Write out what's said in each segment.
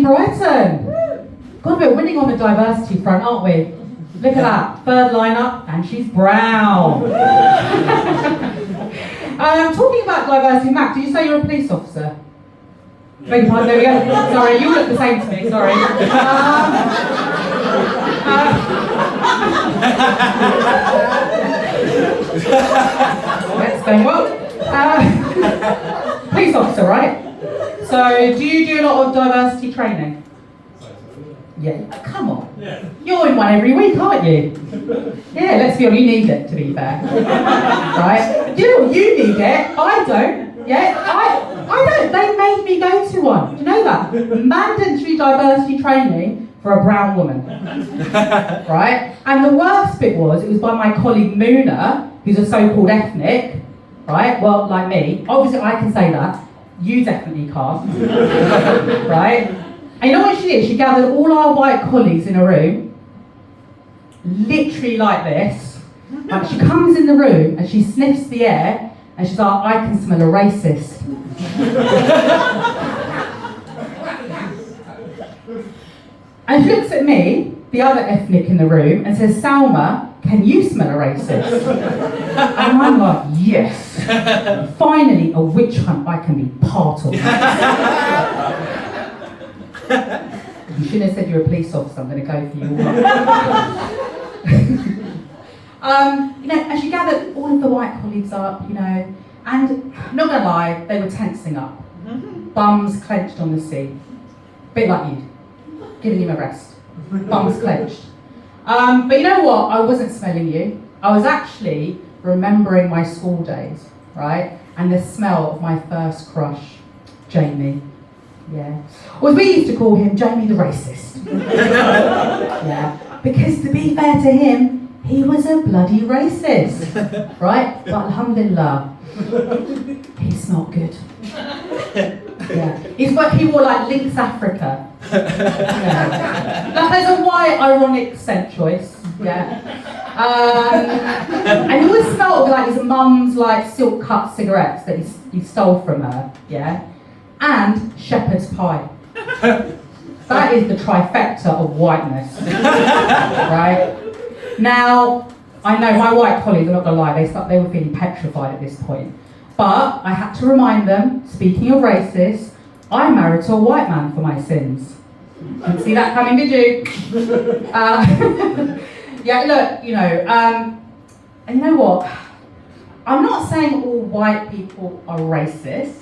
Brighton. God, we're winning on the diversity front, aren't we? Look at that, third lineup, and she's brown. Talking about diversity, Mac, did you say you're a police officer? Beg your pardon, there we go. Sorry, you look the same to me, sorry. Let's go, well. Police officer, right? So, do you do a lot of diversity training? Yeah, come on. Yeah. You're in one every week, aren't you? Yeah, let's be honest, you need it, to be fair. Right? You know, you need it, I don't. Yeah, I don't. They made me go to one. Do you know that? Mandatory diversity training for a brown woman. Right? And the worst bit was, it was by my colleague Muna, who's a so-called ethnic, right? Well, like me. Obviously, I can say that. You definitely can't. Right? And you know what she did? She gathered all our white colleagues in a room, literally like this. Like she comes in the room and she sniffs the air and she's like, I can smell a racist. And she looks at me, the other ethnic in the room, and says, Salma, can you smell a racist? And I'm like, yes. Finally, a witch hunt I can be part of. You shouldn't have said you're a police officer, I'm going to go for you all. You know, and she gathered all of the white colleagues up, you know, and not going to lie, they were tensing up. Bums clenched on the seat. Bit like you, giving him a rest. Bums clenched. But you know what, I wasn't smelling you. I was actually remembering my school days, right? And the smell of my first crush, Jamie. Yeah. Well, we used to call him Jamie the racist. Yeah. Because to be fair to him, he was a bloody racist. Right? But alhamdulillah, he smelled good. Yeah. He wore like Lynx Africa. Yeah. Like there's a white ironic scent choice. Yeah. And he always smelled like his mum's like silk cut cigarettes that he stole from her. Yeah. And shepherd's pie. That is the trifecta of whiteness. Right? Now, I know my white colleagues, I'm not going to lie, they were feeling petrified at this point. But I had to remind them, speaking of racists, I married to a white man for my sins. Didn't see that coming, did you? Yeah, look, you know, and you know what? I'm not saying all white people are racist.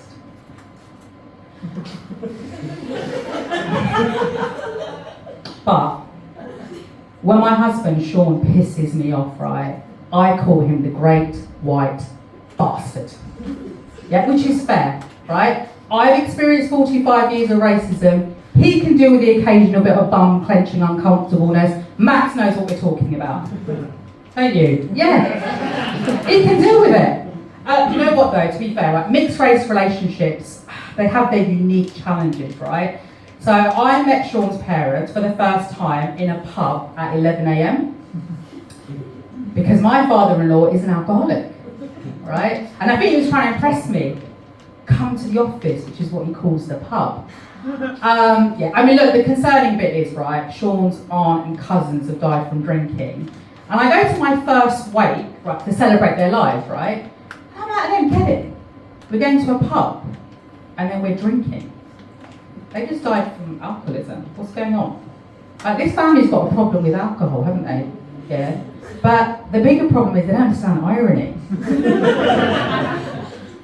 But when my husband Sean pisses me off, right, I call him the great white bastard. Yeah, which is fair, right? I've experienced 45 years of racism. He can deal with the occasional bit of bum clenching uncomfortableness. Max knows what we're talking about. Don't you? Yeah. He can deal with it. You know what though, to be fair, right, mixed race relationships, they have their unique challenges, right? So I met Sean's parents for the first time in a pub at 11 a.m. because my father-in-law is an alcoholic, right? And I think he was trying to impress me. Come to the office, which is what he calls the pub. Yeah, I mean, look, the concerning bit is, right, Sean's aunt and cousins have died from drinking. And I go to my first wake, right, to celebrate their lives, right? And I'm like, I don't get it. We're going to a pub, and then we're drinking. They just died from alcoholism. What's going on? This family's got a problem with alcohol, haven't they? Yeah. But the bigger problem is they don't understand irony.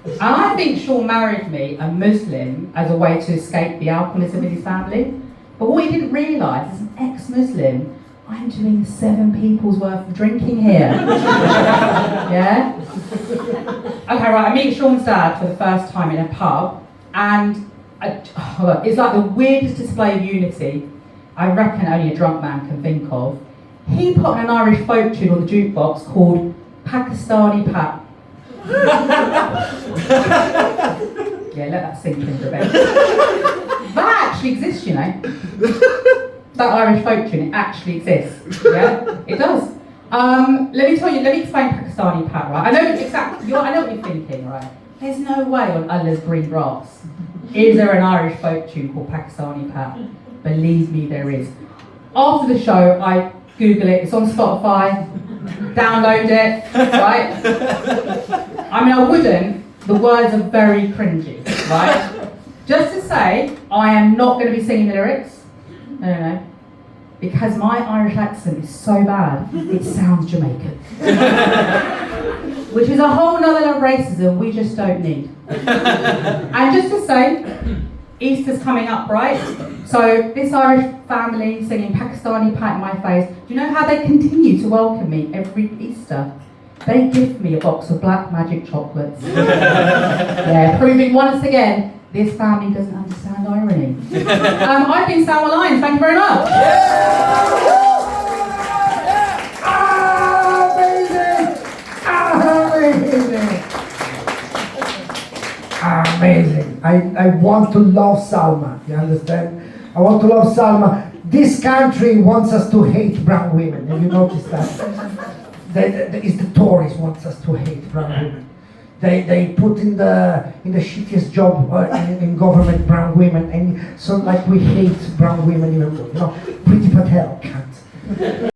And I think Sean married me, a Muslim, as a way to escape the alcoholism in his family. But what he didn't realise, as an ex-Muslim, I'm doing 7 people's worth of drinking here. Yeah? Okay, right, I meet Sean's dad for the first time in a pub, and it's like the weirdest display of unity I reckon only a drunk man can think of. He put on an Irish folk tune on the jukebox called Pakistani Pat. Yeah, let that sink in for a bit. That actually exists, you know. That Irish folk tune, it actually exists. Yeah, it does. Let me explain Pakistani Pat, right? I know what you're thinking, right? There's no way on Allah's green grass is there an Irish folk tune called Pakistani Pat. Believe me, there is. After the show, I Google it. It's on Spotify. Download it, right? I mean, I wouldn't. The words are very cringy, right? Just to say, I am not going to be singing the lyrics. No. Because my Irish accent is so bad, it sounds Jamaican. Which is a whole nother level of racism we just don't need. And just to say, Easter's coming up, right? So this Irish family singing Pakistani Pat in my face, do you know how they continue to welcome me every Easter? They gift me a box of black magic chocolates. Yeah, proving once again, this family doesn't understand irony. I've been Salma Lyons, thank you very much. Amazing. I want to love Salma, you understand? I want to love Salma. This country wants us to hate brown women. Have you noticed that? It's the Tories wants us to hate brown women. They put in the shittiest job in government brown women, and so like we hate brown women even more. You know, Priti Patel can't.